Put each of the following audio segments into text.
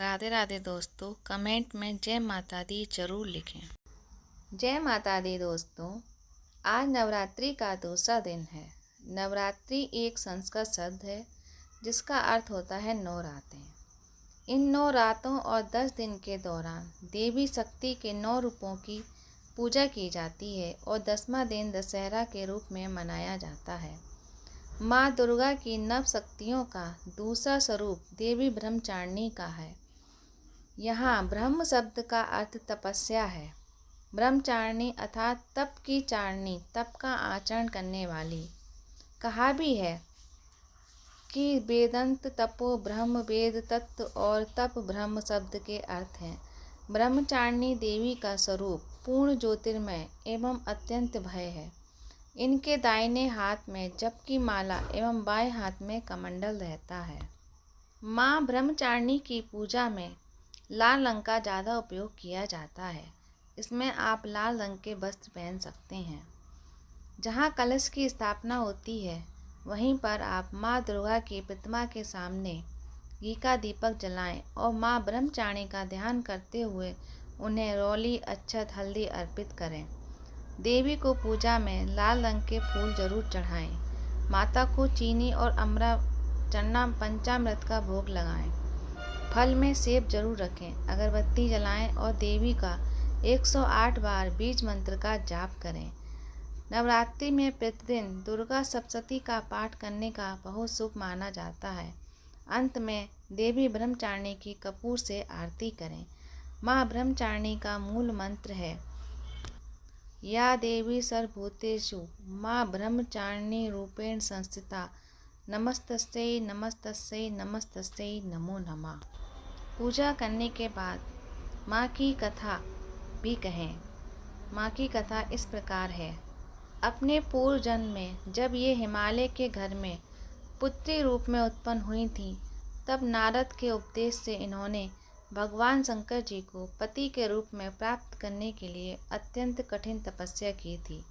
राधे राधे दोस्तों, कमेंट में जय माता दी जरूर लिखें। जय माता दी दोस्तों, आज नवरात्रि का दूसरा दिन है। नवरात्रि एक संस्कृत शब्द है जिसका अर्थ होता है 9 रातें। इन 9 रातों और 10 दिन के दौरान देवी शक्ति के 9 रूपों की पूजा की जाती है और 10वां दिन दशहरा के रूप में मनाया जाता है। माँ दुर्गा की नव शक्तियों का दूसरा स्वरूप देवी ब्रह्मचारिणी का है। यहाँ ब्रह्म शब्द का अर्थ तपस्या है। ब्रह्मचारिणी अर्थात तप की चारिणी, तप का आचरण करने वाली। कहा भी है कि वेदंत तपो ब्रह्म, वेद तत्व और तप ब्रह्म शब्द के अर्थ हैं। ब्रह्मचारिणी देवी का स्वरूप पूर्ण ज्योतिर्मय एवं अत्यंत भय है। इनके दाहिने हाथ में जप की माला एवं बाएं हाथ में कमंडल रहता है। माँ ब्रह्मचारिणी की पूजा में लाल रंग का ज़्यादा उपयोग किया जाता है। इसमें आप लाल रंग के वस्त्र पहन सकते हैं। जहाँ कलश की स्थापना होती है वहीं पर आप माँ दुर्गा की प्रतिमा के सामने घी का दीपक जलाएं और माँ ब्रह्मचारिणी का ध्यान करते हुए उन्हें रोली, अक्षत, हल्दी अर्पित करें। देवी को पूजा में लाल रंग के फूल जरूर चढ़ाएं। माता को चीनी और अमरा चन्ना पंचामृत का भोग लगाएं। फल में सेब जरूर रखें। अगरबत्ती जलाएं और देवी का 108 बार बीज मंत्र का जाप करें। नवरात्रि में प्रतिदिन दुर्गा सप्तशती का पाठ करने का बहुत शुभ माना जाता है। अंत में देवी ब्रह्मचारिणी की कपूर से आरती करें। माँ ब्रह्मचारिणी का मूल मंत्र है या देवी सर्वभूतेषु माँ ब्रह्मचारिणी रूपेण संस्थिता नमस्तस्यै नमस्तस्यै नमस्तस्यै नमो नमः। पूजा करने के बाद माँ की कथा भी कहें। माँ की कथा इस प्रकार है। अपने पूर्व जन्म में जब ये हिमालय के घर में पुत्री रूप में उत्पन्न हुई थी, तब नारद के उपदेश से इन्होंने भगवान शंकर जी को पति के रूप में प्राप्त करने के लिए अत्यंत कठिन तपस्या की थी।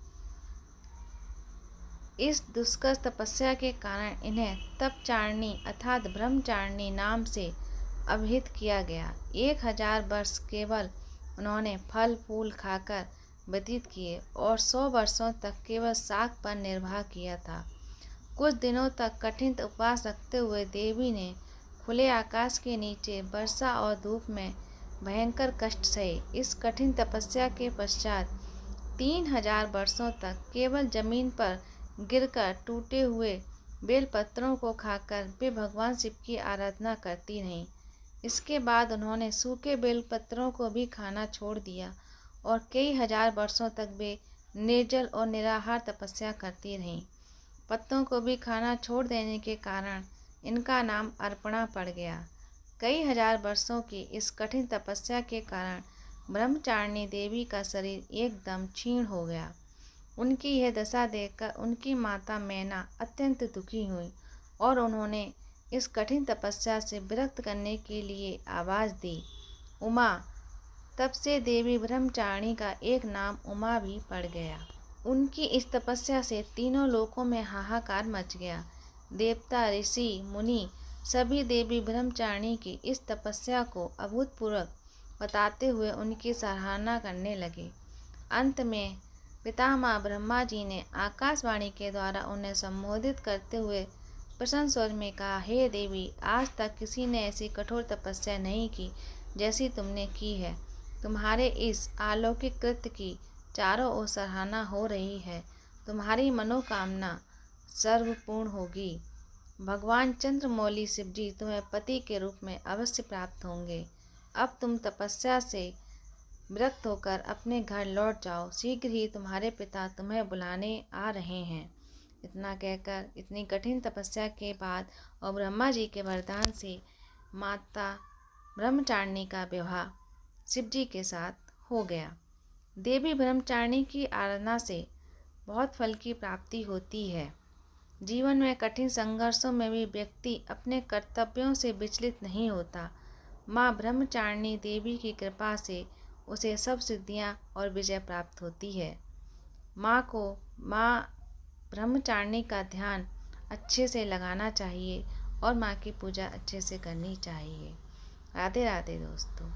इस दुष्कर तपस्या के कारण इन्हें तपचारिणी अर्थात ब्रह्मचारिणी नाम से अभिहित किया गया। 1000 वर्ष केवल उन्होंने फल फूल खाकर व्यतीत किए और 100 वर्षों तक केवल शाक पर निर्वाह किया था। कुछ दिनों तक कठिन उपवास रखते हुए देवी ने खुले आकाश के नीचे वर्षा और धूप में भयंकर कष्ट सहे। इस कठिन तपस्या के पश्चात 3000 वर्षों तक केवल जमीन पर गिरकर टूटे हुए बेलपत्रों को खाकर वे भगवान शिव की आराधना करती रहीं। इसके बाद उन्होंने सूखे बेलपत्रों को भी खाना छोड़ दिया और कई हजार वर्षों तक वे निर्जल और निराहार तपस्या करती रहीं। पत्तों को भी खाना छोड़ देने के कारण इनका नाम अर्पणा पड़ गया। कई हजार वर्षों की इस कठिन तपस्या के कारण ब्रह्मचारिणी देवी का शरीर एकदम क्षीण हो गया। उनकी यह दशा देखकर उनकी माता मैना अत्यंत दुखी हुई और उन्होंने इस कठिन तपस्या से विरक्त करने के लिए आवाज़ दी, उमा। तब से देवी ब्रह्मचारिणी का एक नाम उमा भी पड़ गया। उनकी इस तपस्या से तीनों लोकों में हाहाकार मच गया। देवता, ऋषि, मुनि सभी देवी ब्रह्मचारिणी की इस तपस्या को अभूतपूर्व बताते हुए उनकी सराहना करने लगे। अंत में पितामह ब्रह्मा जी ने आकाशवाणी के द्वारा उन्हें संबोधित करते हुए प्रसन्न स्वर में कहा, हे देवी, आज तक किसी ने ऐसी कठोर तपस्या नहीं की जैसी तुमने की है। तुम्हारे इस अलौकिक कृत्य की चारों ओर सराहना हो रही है। तुम्हारी मनोकामना सर्वपूर्ण होगी। भगवान चंद्रमौली शिव जी तुम्हें पति के रूप में अवश्य प्राप्त होंगे। अब तुम तपस्या से विरक्त होकर अपने घर लौट जाओ। शीघ्र ही तुम्हारे पिता तुम्हें बुलाने आ रहे हैं। इतना कहकर इतनी कठिन तपस्या के बाद और ब्रह्मा जी के वरदान से माता ब्रह्मचारिणी का विवाह शिव जी के साथ हो गया। देवी ब्रह्मचारिणी की आराधना से बहुत फल की प्राप्ति होती है। जीवन में कठिन संघर्षों में भी व्यक्ति अपने कर्तव्यों से विचलित नहीं होता। माँ ब्रह्मचारिणी देवी की कृपा से उसे सब सिद्धियाँ और विजय प्राप्त होती है। माँ ब्रह्मचारिणी का ध्यान अच्छे से लगाना चाहिए और माँ की पूजा अच्छे से करनी चाहिए। राधे राधे दोस्तों।